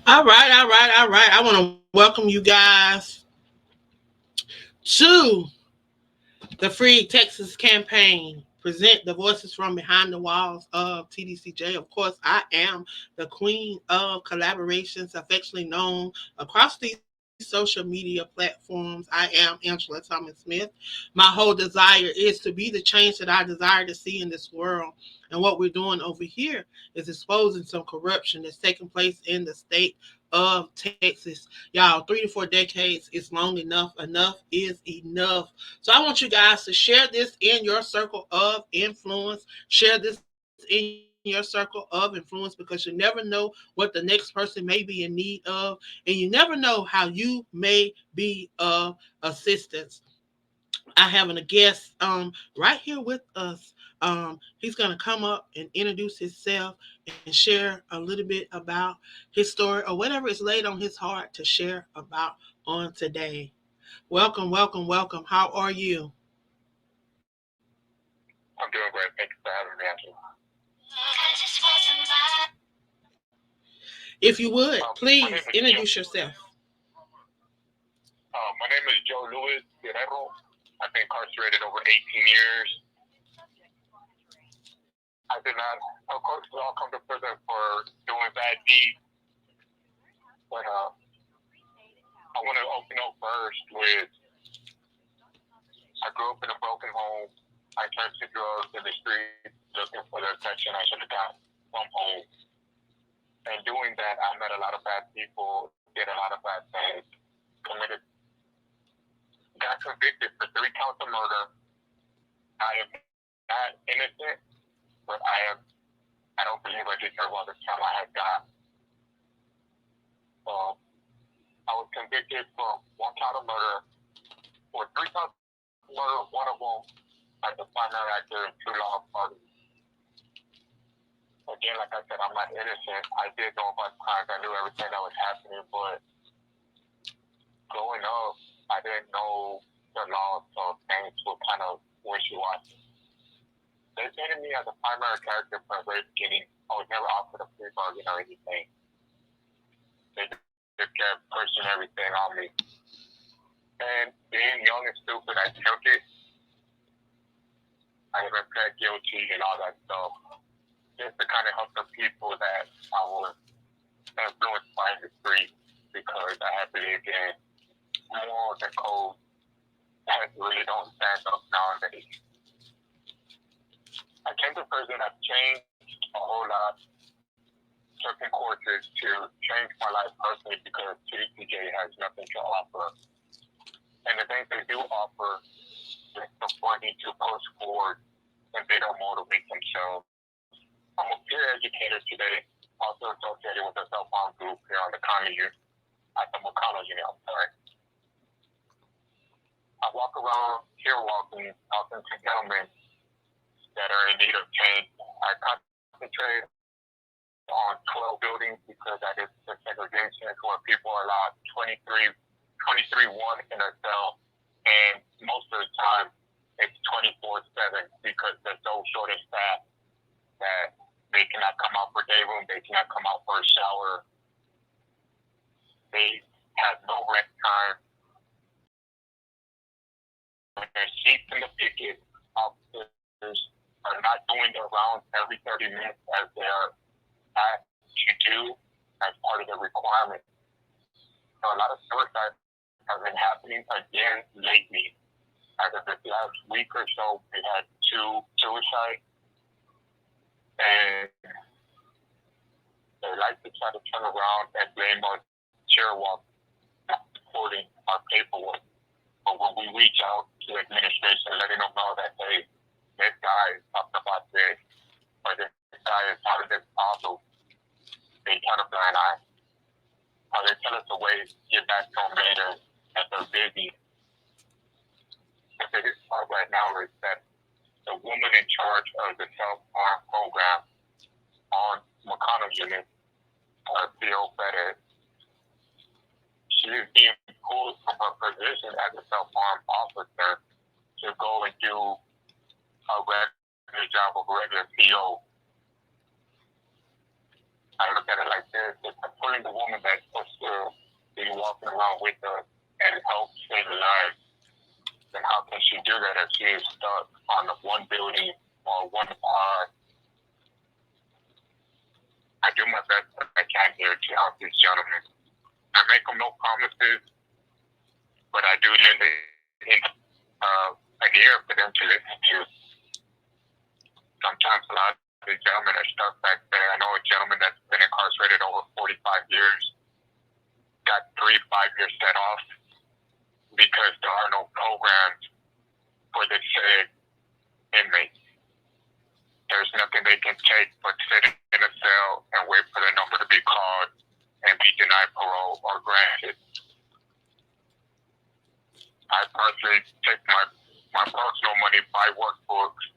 All right, all right, all right. I want to welcome you guys to the Free Texas campaign. Present the voices from behind the walls of TDCJ. Of course, I am the queen of collaborations, affectionately known across these social media platforms. I am Angela Thomas Smith. My whole desire is to be the change that I desire to see in this world. And what we're doing over here is exposing some corruption that's taking place in the state of Texas. Y'all, 3 to 4 decades is long enough. Enough is enough. So I want you guys to share this in your circle of influence. Share this in your circle of influence because you never know what the next person may be in need of, and you never know how you may be of assistance. I have a guest right here with us. He's gonna come up and introduce himself and share a little bit about his story or whatever is laid on his heart to share about on today. Welcome, welcome, welcome. How are you? I'm doing great. Thank you for having me, Angela. If you would, My name please is Joe. introduce yourself. My name is Joe Luis Guerrero. I've been incarcerated over 18 years. I did not, of course, we all come to prison for doing bad deeds, but I want to open up first with I grew up in a broken home. I turned to drugs in the street looking for the attention I should have got from home. And doing that, I met a lot of bad people, did a lot of bad things, committed, got convicted for 3 counts of murder. I am not innocent, but I don't believe I deserve all the time I have got. I was convicted for 1 count of murder, for 3 counts of murder, one of them as a primary actor in 2 law parties. Again, like I said, I'm not innocent. I did know about crimes. I knew everything that was happening, but growing up, I didn't know the law, so things were kind of wishy-washy. They painted me as a primary character from the very beginning. I was never offered a plea bargain or anything. They just kept pushing everything on me. And being young and stupid, I took it. I even pled guilty and all that stuff. Just to kind of help the people that I was influenced by in the street, because I have believed in morals and codes that really don't stand up nowadays. I came to prison, I've changed a whole lot, taken courses to change my life personally because TDCJ has nothing to offer. And the things they do offer is supporting to push forward and they don't motivate themselves. I'm a peer educator today, also associated with a self-harm group here on the county unit, at the McConnell unit, I'm sorry. I walk around here walking, talking to gentlemen that are in need of change. I concentrate on 12 buildings because that is the segregation where people are allowed 23-1 in a cell, and most of the time it's 24/7 because they're so short of staff that they cannot come out for day room, they cannot come out for a shower, they have no rest time. When they're sheep in the picket, officers are not doing their rounds every 30 minutes as they are asked to do as part of the requirement. So a lot of suicides have been happening again lately. As of this last week or so, we had 2 suicides. And they like to try to turn around and blame us chair walk not supporting our paperwork. But when we reach out to administration, letting them know that, hey, this guy is talking about this, or this guy is out of this problem, they turn a blind eye. Or they tell us to wait, get back to them later, that they're busy. The biggest part right now is that the woman in charge of the self-harm program on McConnell unit, Perez, she is being pulled from her position as a self-harm officer to go and do a regular job of a regular PO. I look at it like this: if I'm pulling the woman that's supposed to be walking around with us and help save a life, then how can she do that if she is stuck on one building or one car? I do my best I can here to help these gentlemen. I make them no promises, but I do lend an ear for them to listen to. Sometimes a lot of these gentlemen are stuck back there. I know a gentleman that's been incarcerated over 45 years, got 3 5-year set off because there are no programs for the said inmates. There's nothing they can take but sit in a cell and wait for the number to be called and be denied parole or granted. I personally take my personal money, buy workbooks.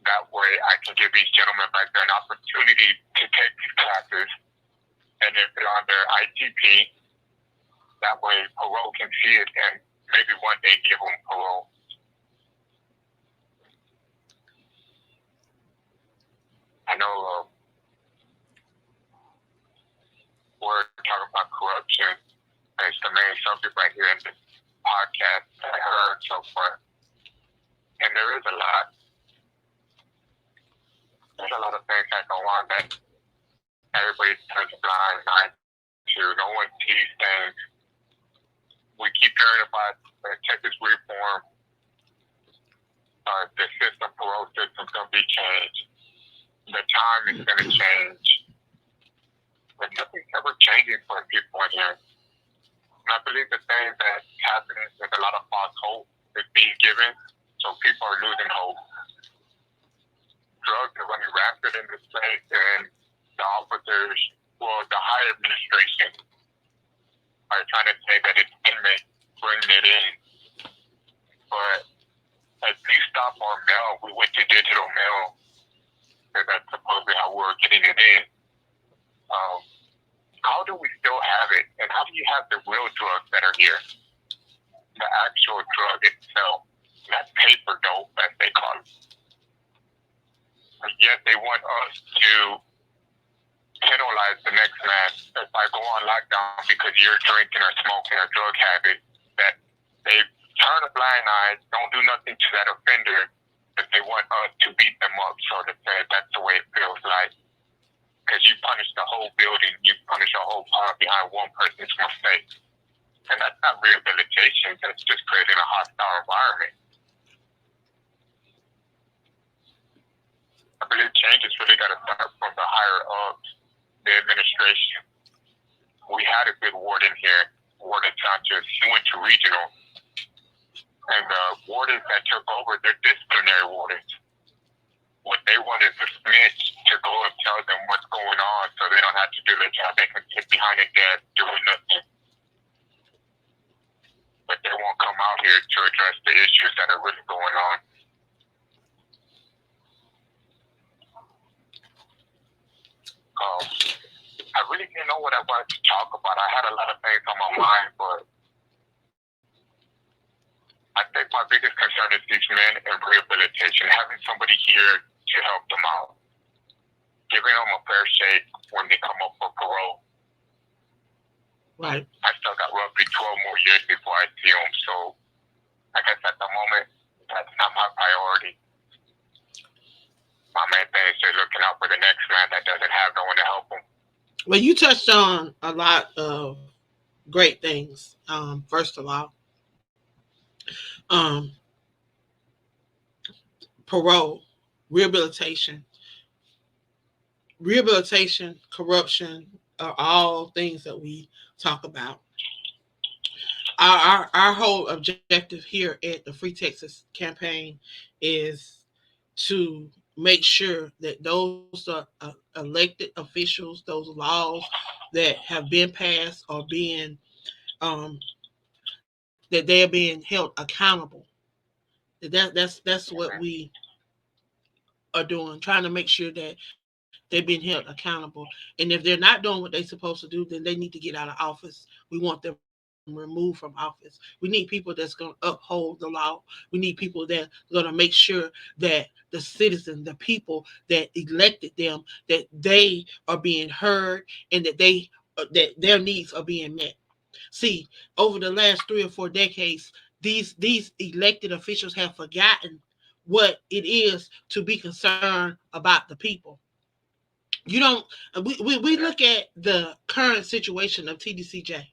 That way I can give these gentlemen back there an opportunity to take these classes. And if they're on their ITP, that way parole can see it and maybe one day give them parole. I know we're talking about corruption. It's the main subject right here in this podcast that I heard so far. And there is a lot. There's a lot of things that go on that everybody turns a blind eye to. No one sees things. We keep hearing about Texas reform. The parole system's going to be changed. The time is going to change. But nothing's ever changing for people in here. And I believe the thing that's happening is a lot of false hope is being given, so people are losing hope. Drugs are running rampant in this place, and the officers, the higher administration, are trying to say that it's inmates bringing it in. But as we stop our mail, we went to digital mail, because that's supposedly how we're getting it in. How do we still have it? And how do you have the real drugs that are here? The actual drug itself. That paper dope, as they call it. But yet they want us to penalize the next man. If I go on lockdown because you're drinking or smoking or drug habit, that they turn a blind eye, don't do nothing to that offender, but they want us to beat them up, so to say. That's the way it feels like. Because you punish the whole building, you punish a whole part behind one person's mistake. And that's not rehabilitation, that's just creating a hostile environment. I believe change has really got to start from the higher ups, the administration. We had a good warden here, Warden Sanchez. He went to regional. And the wardens that took over, they're disciplinary wardens. What they want is a snitch to go and tell them what's going on so they don't have to do their job. They can sit behind a desk doing nothing. But they won't come out here to address the issues that are really going on. I really didn't know what I wanted to talk about. I had a lot of things on my mind, but I think my biggest concern is these men and rehabilitation, having somebody here to help them out, giving them a fair shake when they come up for parole. Right. I still got roughly 12 more years before I see them, so I guess at the moment, that's not my priority. My main thing is just looking out for the next man that doesn't have no one to help him. Well, you touched on a lot of great things. First of all, parole, rehabilitation, corruption are all things that we talk about. Our whole objective here at the Free Texas campaign is to make sure that those elected officials, those laws that have been passed are being that they are being held accountable. That's what we are doing, trying to make sure that they're being held accountable. And if they're not doing what they're supposed to do, then they need to get out of office. We want them removed from office. We need people that's going to uphold the law. We need people that's going to make sure that the citizens, the people that elected them, that they are being heard and that their needs are being met. See, over the last 3 or 4 decades, these elected officials have forgotten what it is to be concerned about the people. You don't. We look at the current situation of TDCJ,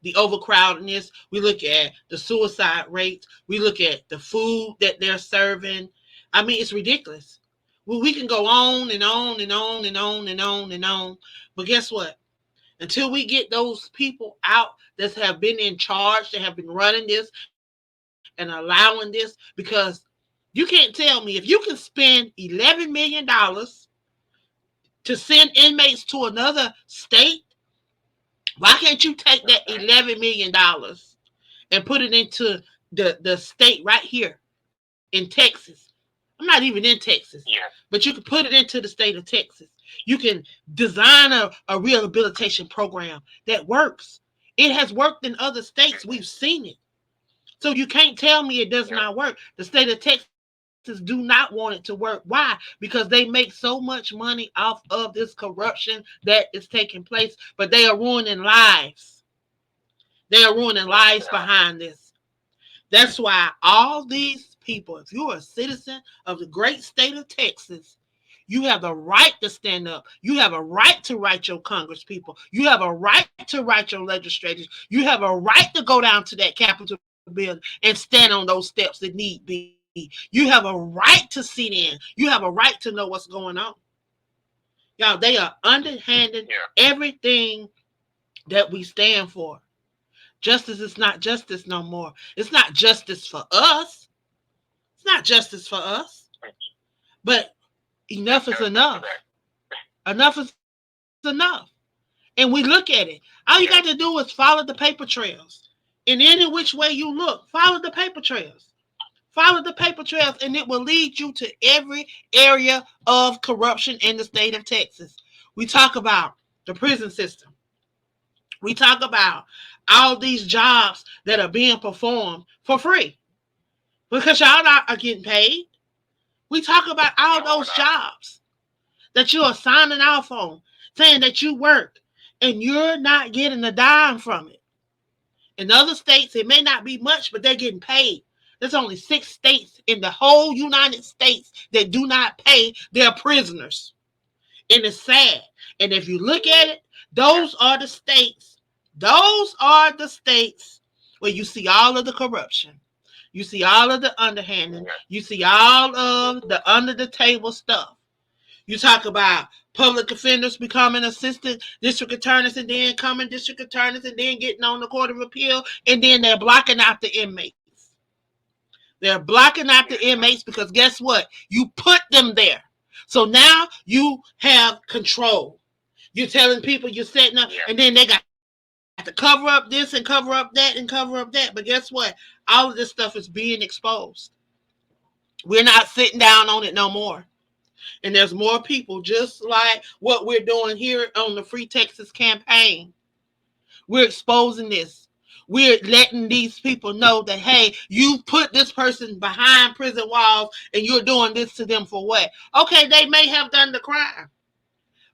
the overcrowdedness. We look at the suicide rates. We look at the food that they're serving. I mean, it's ridiculous. Well, we can go on and on and on and on and on and on. But guess what? Until we get those people out that have been in charge, that have been running this and allowing this, because you can't tell me if you can spend $11 million to send inmates to another state, why can't you take that $11 million and put it into the state right here in Texas? I'm not even in Texas, but you can put it into the state of Texas. You can design a rehabilitation program that works. It has worked in other states. We've seen it. So you can't tell me it does not work. The state of Texas do not want it to work. Why? Because they make so much money off of this corruption that is taking place, but they are ruining lives. They are ruining lives behind this. That's why all these people, if you're a citizen of the great state of Texas, you have the right to stand up. You have a right to write your Congress people. You have a right to write your legislators. You have a right to go down to that Capitol building and stand on those steps if need be. You have a right to sit in. You have a right to know what's going on. Y'all, they are underhanded everything that we stand for. Justice is not justice no more. It's not justice for us. It's not justice for us. But enough is enough. Enough is enough. And we look at it. All you got to do is follow the paper trails. In any which way you look, follow the paper trails. Follow the paper trails, and it will lead you to every area of corruption in the state of Texas. We talk about the prison system. We talk about all these jobs that are being performed for free because y'all not are getting paid. We talk about all those jobs that you are signing off on, saying that you work, and you're not getting a dime from it. In other states, it may not be much, but they're getting paid. There's only 6 states in the whole United States that do not pay their prisoners. And it's sad. And if you look at it, those are the states. Those are the states where you see all of the corruption. You see all of the underhanding. You see all of the under the table stuff. You talk about public offenders becoming assistant district attorneys and then coming district attorneys and then getting on the Court of Appeal, and then they're blocking out the inmates. They're blocking out the inmates because guess what? You put them there. So now you have control. You're telling people you're setting up, and then they got to cover up this and cover up that and cover up that. But guess what? All of this stuff is being exposed. We're not sitting down on it no more. And there's more people just like what we're doing here on the Free Texas campaign. We're exposing this. We're letting these people know that, hey, you put this person behind prison walls and you're doing this to them for what? Okay, they may have done the crime,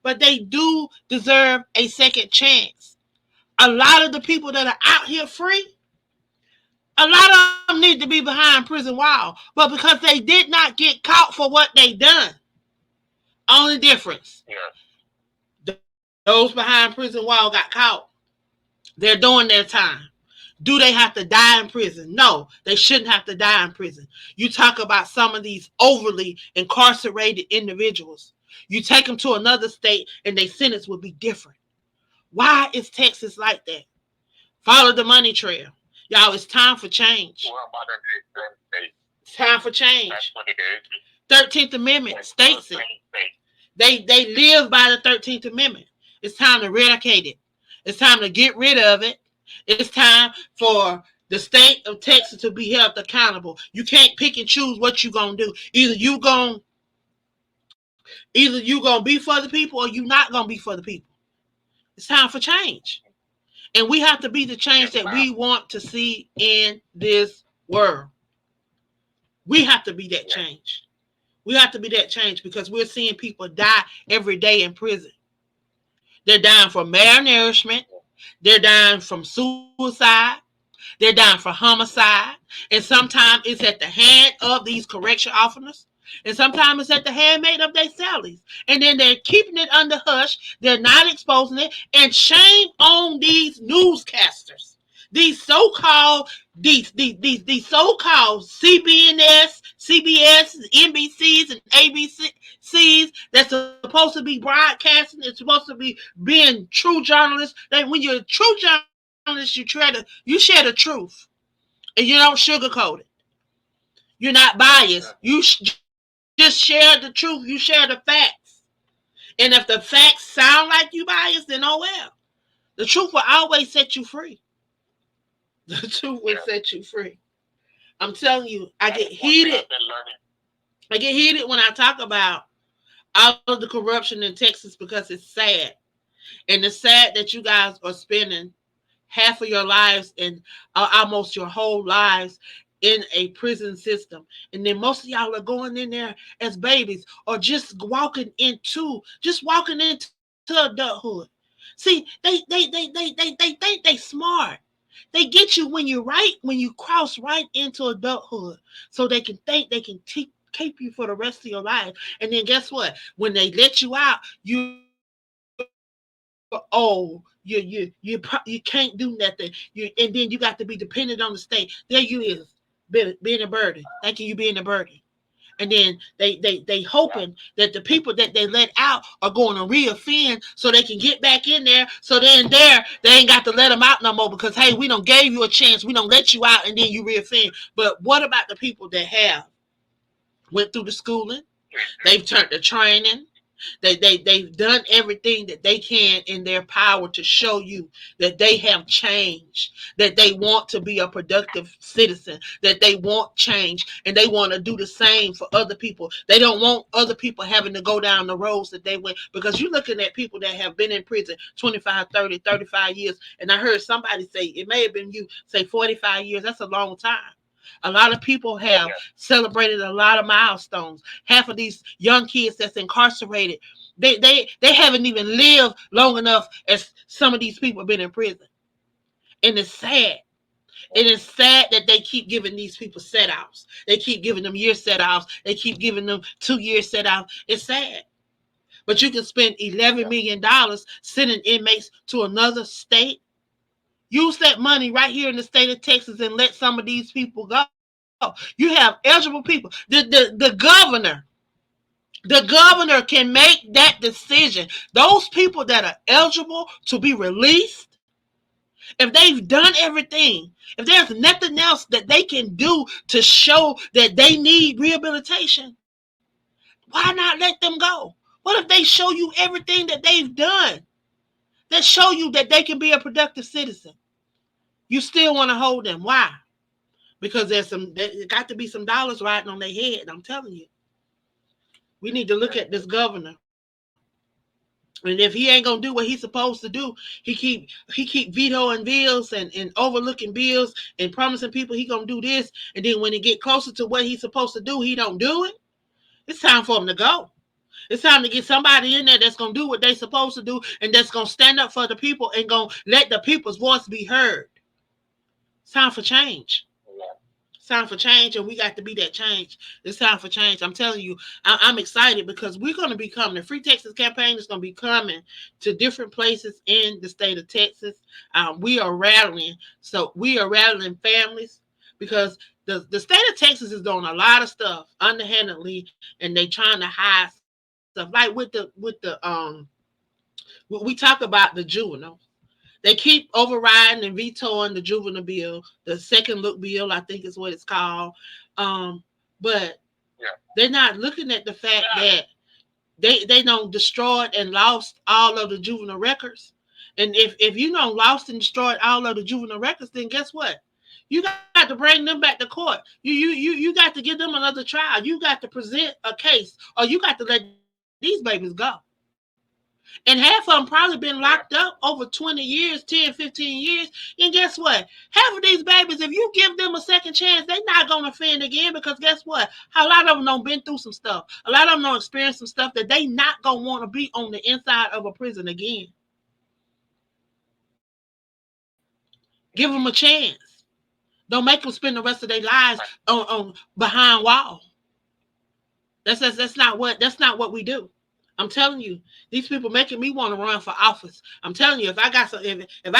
but they do deserve a second chance. A lot of the people that are out here free, a lot of them need to be behind prison wall, but because they did not get caught for what they done. Only difference. Those behind prison wall got caught. They're doing their time. Do they have to die in prison? No, they shouldn't have to die in prison. You talk about some of these overly incarcerated individuals. You take them to another state and their sentence would be different. Why is Texas like that? Follow the money trail. Y'all, it's time for change. It's time for change. That's what it is. 13th Amendment states it. They live by the 13th Amendment. It's time to eradicate it. It's time to get rid of it. It's time for the state of Texas to be held accountable. You can't pick and choose what you're going to do. Either you going to be for the people or you not going to be for the people. It's time for change. And we have to be the change Yes, that ma'am. we want to see in this world. We have to be that Yes. change. We have to be that change because we're seeing people die every day in prison. They're dying from malnourishment. They're dying from suicide. They're dying for homicide. And sometimes it's at the hand of these correction officers. And sometimes it's at the handmaid of their salaries. And then they're keeping it under hush. They're not exposing it. And shame on these newscasters. These so-called these so-called CBS, NBCs, and ABCs that's supposed to be broadcasting. It's supposed to be being true journalists. That when you're a true journalist, you share the truth and you don't sugarcoat it. You're not biased. Just share the truth. You share the facts. And if the facts sound like you biased, then oh well. The truth will always set you free. The truth will Yeah. set you free. I'm telling you, I That get is one thing heated. I've been learning. I get heated when I talk about all of the corruption in Texas because it's sad. And it's sad that you guys are spending half of your lives and almost your whole lives in a prison system. And then most of y'all are going in there as babies or just walking into adulthood. See, they think they smart. They get you when you cross right into adulthood so they can think they can keep you for the rest of your life. And then guess what? When they let you out, you're old. You can't do nothing. And then you got to be dependent on the state. There you is, being a burden, thinking you being a burden. And then they hoping Yeah. that the people that they let out are going to reoffend so they can get back in there. So then there they ain't got to let them out no more because hey, we don't gave you a chance. We don't let you out and then you reoffend. But what about the people that have went through the schooling? They've turned the training. They've done everything that they can in their power to show you that they have changed, that they want to be a productive citizen, that they want change, and they want to do the same for other people. They don't want other people having to go down the roads that they went because you're looking at people that have been in prison 25, 30, 35 years. And I heard somebody say, it may have been you, say 45 years. That's a long time. A lot of people have Yeah. celebrated a lot of milestones. Half of these young kids that's incarcerated, they haven't even lived long enough as some of these people have been in prison. And it's sad. It is sad that they keep giving these people set offs. They keep giving them year set offs. They keep giving them 2 year set offs. It's sad. But you can spend Yeah. $11 million sending inmates to another state. Use that money right here in the state of Texas and let some of these people go. You have eligible people. The governor can make that decision. Those people that are eligible to be released, if they've done everything, if there's nothing else that they can do to show that they need rehabilitation, why not let them go? What if they show you everything that they've done that show you that they can be a productive citizen? You still want to hold them. Why? Because there got to be some dollars riding on their head. I'm telling you. We need to look at this governor. And if he ain't gonna do what he's supposed to do, he keep vetoing bills and overlooking bills and promising people he gonna do this, and then when it get closer to what he's supposed to do, he don't do it. It's time for him to go. It's time to get somebody in there that's gonna do what they supposed to do and that's gonna stand up for the people and gonna let the people's voice be heard. It's time for change. Yeah. It's time for change, and we got to be that change. It's time for change. I'm telling you, I'm excited because we're going to be coming. The Free Texas campaign is going to be coming to different places in the state of Texas. We are rallying. So we are rallying families because the state of Texas is doing a lot of stuff underhandedly, and they trying to hide stuff. Like we talk about the juvenile. They keep overriding and vetoing the juvenile bill, the second look bill, I think is what it's called. But Yeah. they're not looking at the fact that they don't destroyed and lost all of the juvenile records. And if you don't lost and destroyed all of the juvenile records, then guess what? You got to bring them back to court. You got to give them another trial. You got to present a case, or you got to let these babies go. And half of them probably been locked up over 20 years, 10, 15 years. And guess what? Half of these babies, if you give them a second chance, they're not going to offend again because guess what? A lot of them don't been through some stuff. A lot of them don't experience some stuff that they not going to want to be on the inside of a prison again. Give them a chance. Don't make them spend the rest of their lives on behind walls. That's not what we do. I'm telling you, these people making me want to run for office. I'm telling you, if I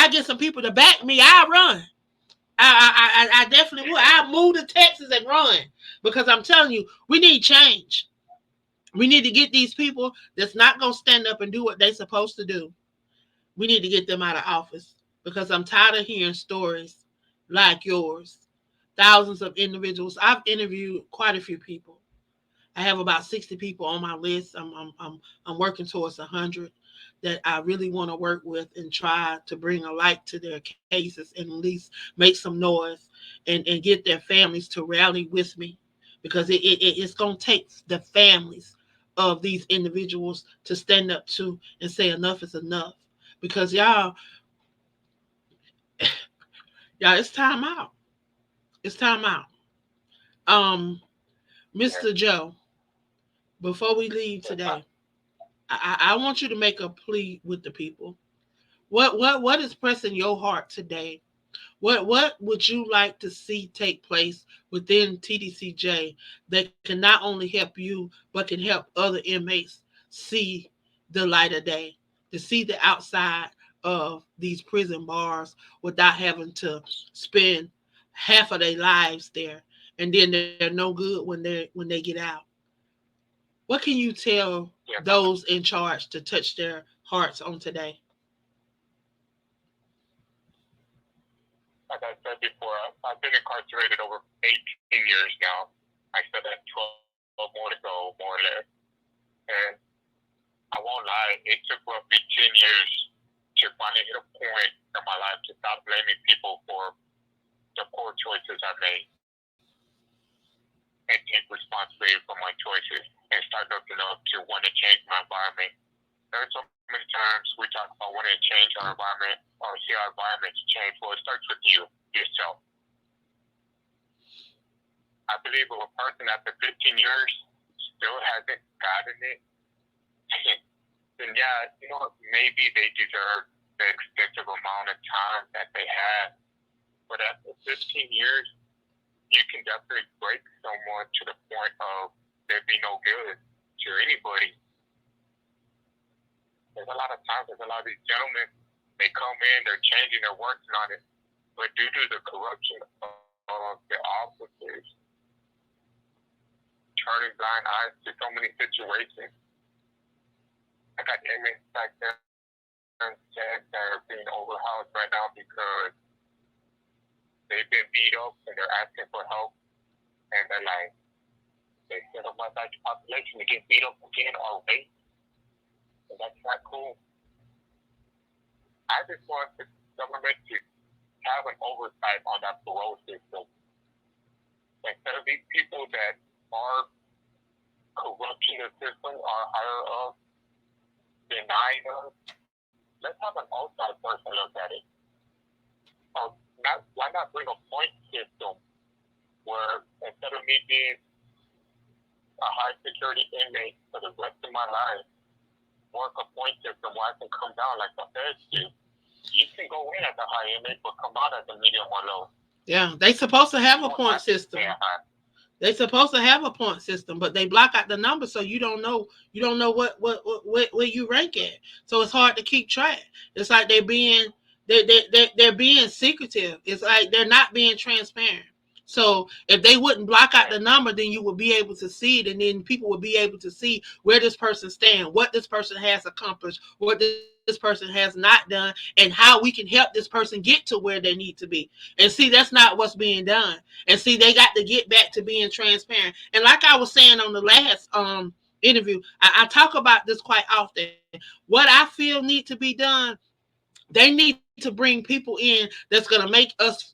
get some people to back me, I'll run. I definitely will. I'll move to Texas and run because I'm telling you, we need change. We need to get these people that's not gonna stand up and do what they're supposed to do. We need to get them out of office because I'm tired of hearing stories like yours. Thousands of individuals. I've interviewed quite a few people. I have about 60 people on my list. I'm working towards 100 that I really want to work with and try to bring a light to their cases and at least make some noise and get their families to rally with me because it's going to take the families of these individuals to stand up to and say enough is enough because y'all, it's time out. It's time out. Mr. Joe, before we leave today, I want you to make a plea with the people. What is pressing your heart today? What would you like to see take place within TDCJ that can not only help you but can help other inmates see the light of day, to see the outside of these prison bars without having to spend half of their lives there, and then they're no good when they get out. What can you tell those in charge to touch their hearts on today? Like I said before, I've been incarcerated over 18 years now. I still have 12 more to go, more or less. And I won't lie, it took roughly 10 years to finally hit a point in my life to stop blaming people for the poor choices I made and take responsibility for my choices and start looking up to want to change my environment. There are so many times we talk about wanting to change our environment or see our environment change. Well, it starts with you, yourself. I believe if a person after 15 years still hasn't gotten it, then yeah, maybe they deserve the extensive amount of time that they have. But after 15 years, you can definitely break someone to the point of there be no good to anybody. There's a lot of times, there's a lot of these gentlemen, they come in, they're changing, they're working on it, but due to the corruption of the officers, turning blind eyes to so many situations. I got inmates back there that are being overhauled right now because they've been beat up and they're asking for help, and they're like, they send them right back to population to get beat up again or wait. And that's not cool. I just want the government to have an oversight on that parole system. Instead of these people that are corrupting the system are higher up, denying us, let's have an outside person look at it. Why not bring a point system where instead of me being a high security inmate for the rest of my life, work a point system where I can come down like the Perez do. You can go in as a high inmate, but come out as a medium or low. Yeah, they supposed to have a point system. They supposed to have a point system, but they block out the numbers, so you don't know what where you rank at. So it's hard to keep track. It's like they're being secretive. It's like they're not being transparent. So if they wouldn't block out the number, then you would be able to see it, and then people would be able to see where this person stands, what this person has accomplished, what this person has not done, and how we can help this person get to where they need to be. And see, that's not what's being done. And see, they got to get back to being transparent. And like I was saying on the last interview, I talk about this quite often. What I feel need to be done, they need to bring people in that's going to make us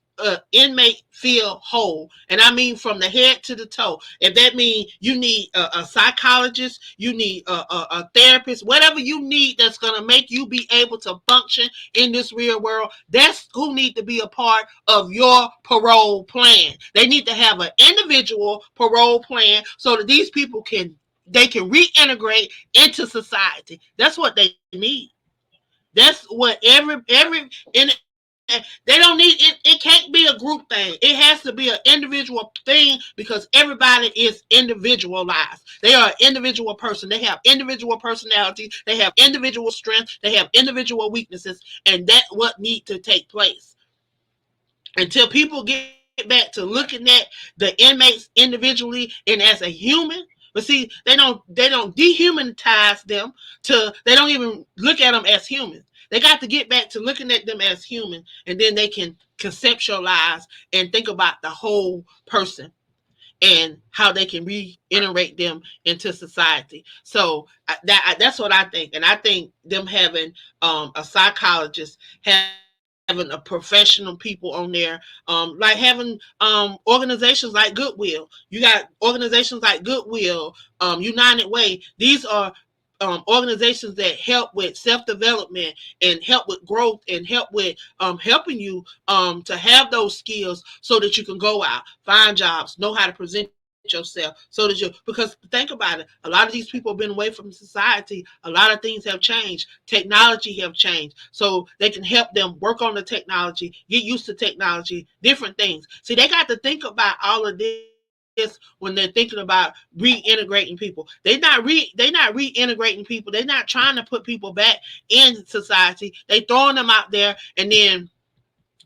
inmate feel whole, and I mean from the head to the toe. If that means you need a psychologist, you need a therapist, whatever you need that's gonna make you be able to function in this real world, that's who need to be a part of your parole plan. They need to have an individual parole plan so that these people can reintegrate into society. That's what they need. That's what every and they don't need it. It can't be a group thing. It has to be an individual thing because everybody is individualized. They are an individual person. They have individual personality. They have individual strength. They have individual weaknesses, and that's what needs to take place until people get back to looking at the inmates individually and as a human. But see, they don't dehumanize them to they don't even look at them as humans. They got to get back to looking at them as human, and then they can conceptualize and think about the whole person and how they can reintegrate them into society. So that's what I think, and I think them having a psychologist, having a professional people on there, like having organizations like Goodwill. You got organizations like Goodwill, United Way. These are organizations that help with self-development and help with growth and help with helping you to have those skills so that you can go out, find jobs, know how to present yourself so that you, because think about it, a lot of these people have been away from society, a lot of things have changed, technology have changed, so they can help them work on the technology, get used to technology, different things. See, they got to think about all of this when they're thinking about reintegrating people. They not reintegrating people. They're not trying to put people back in society. They throwing them out there, and then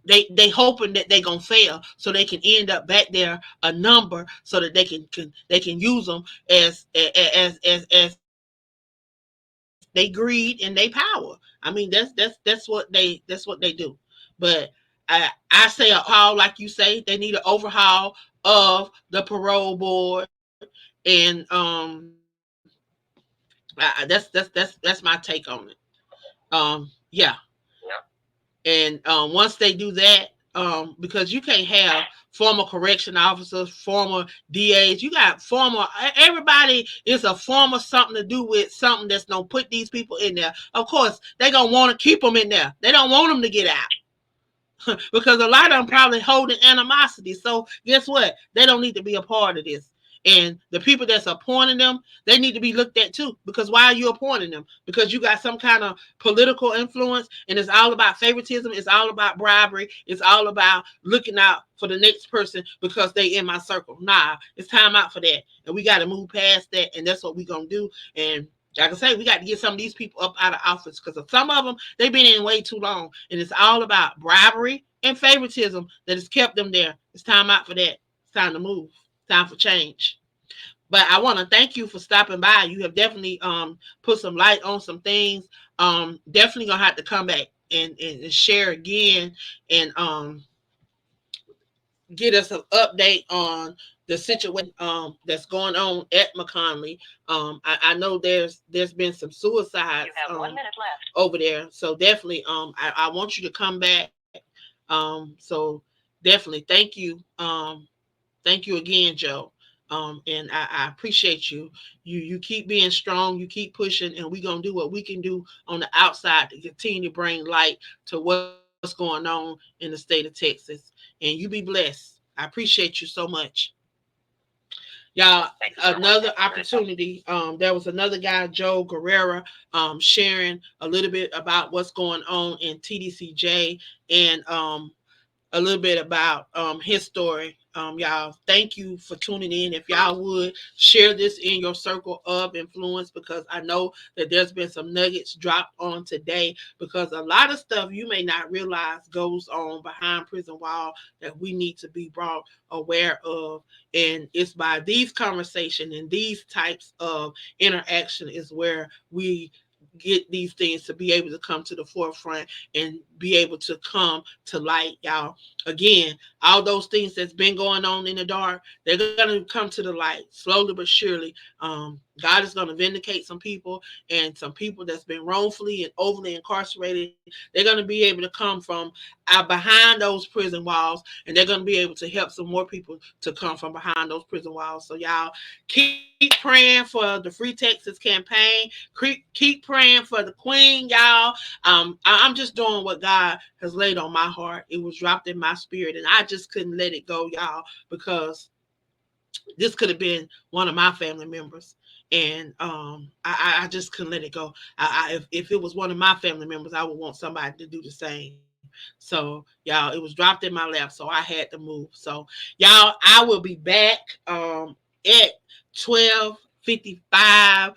they hoping that they gonna fail so they can end up back there a number so that they can use them as they greed and they power. I mean that's what they do. But I say an overhaul, like you say, they need an overhaul of the parole board, and that's my take on it. Yeah. And once they do that, because you can't have former correction officers, former DAs, you got former, everybody is a former something to do with something that's gonna put these people in there. Of course, they're gonna want to keep them in there. They don't want them to get out. Because a lot of them probably holding animosity. So guess what? They don't need to be a part of this. And the people that's appointing them, they need to be looked at too. Because why are you appointing them? Because you got some kind of political influence, and it's all about favoritism. It's all about bribery. It's all about looking out for the next person because they in my circle. Nah, it's time out for that, and we got to move past that, and that's what we gonna do. And like I say, we got to get some of these people up out of office because some of them, they've been in way too long. And it's all about bribery and favoritism that has kept them there. It's time out for that. It's time to move. It's time for change. But I want to thank you for stopping by. You have definitely put some light on some things. Definitely going to have to come back and share again and get us an update on the situation that's going on at McConley. I know there's been some suicides over there, so definitely I want you to come back. So definitely thank you again, Joe. And I appreciate you. You keep being strong. You keep pushing, and we're gonna do what we can do on the outside to continue to bring light to what's going on in the state of Texas. And you be blessed. I appreciate you so much. Y'all, another opportunity. There was another guy, Joe Guerrero, sharing a little bit about what's going on in TDCJ and a little bit about his story. Y'all, thank you for tuning in. If y'all would share this in your circle of influence, because I know that there's been some nuggets dropped on today, because a lot of stuff you may not realize goes on behind prison wall that we need to be brought aware of. And it's by these conversations and these types of interaction is where we get these things to be able to come to the forefront and be able to come to light, y'all. Again, all those things that's been going on in the dark, they're going to come to the light slowly but surely. God is going to vindicate some people, and some people that's been wrongfully and overly incarcerated. They're going to be able to come from behind those prison walls, and they're going to be able to help some more people to come from behind those prison walls. So y'all keep praying for the Free Texas campaign. Keep praying for the Queen, y'all. I'm just doing what God has laid on my heart. It was dropped in my spirit, and I just couldn't let it go, y'all, because this could have been one of my family members, and I just couldn't let it go. If it was one of my family members, I would want somebody to do the same. So y'all, it was dropped in my lap, so I had to move. So y'all, I will be back at 12:55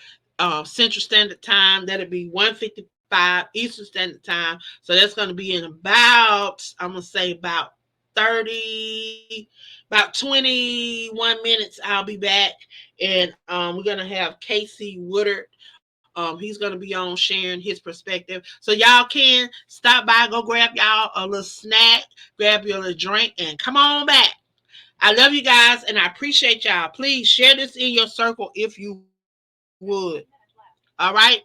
Central Standard Time. That'll be 1:55 Eastern Standard Time. So that's going to be in about, I'm gonna say, about 30, about 21 minutes. I'll be back, and we're gonna have Casey Woodard. He's gonna be on sharing his perspective. So y'all can stop by, go grab y'all a little snack, grab your little drink, and come on back. I love you guys, and I appreciate y'all. Please share this in your circle if you would. All right.